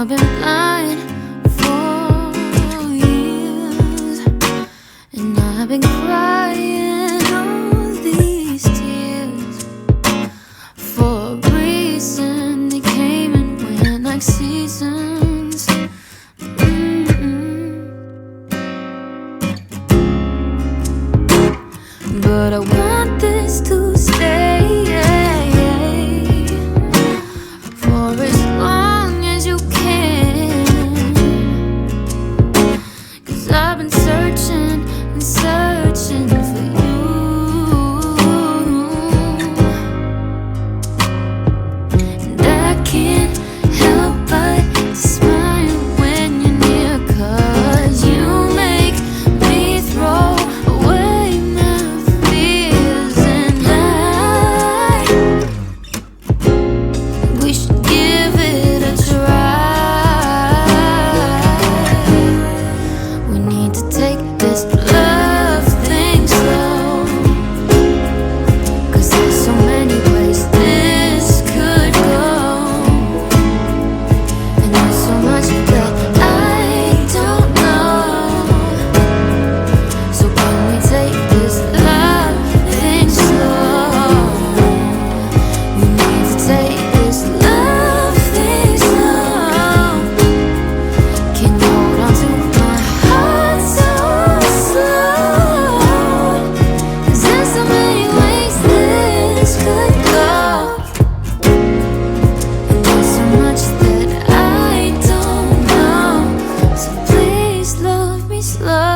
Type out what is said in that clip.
I've been blind for years, and I've been crying all these tears for a reason. They came and went like seasons. But I want this to stay for as long as you can, 'cause I've been searching and searching for you, and I can't help but smile when you're near, 'cause you make me throw away my fears. And we should give it a try. We need to take this love thing slow, 'cause there's so many ways this could go, and there's so much that I don't know. So can we take this love thing slow? We need to take this love thing slow. Can you hold on to my heart so slow? 'Cause there's so many ways this could go, and there's so much that I don't know. So please love me slow.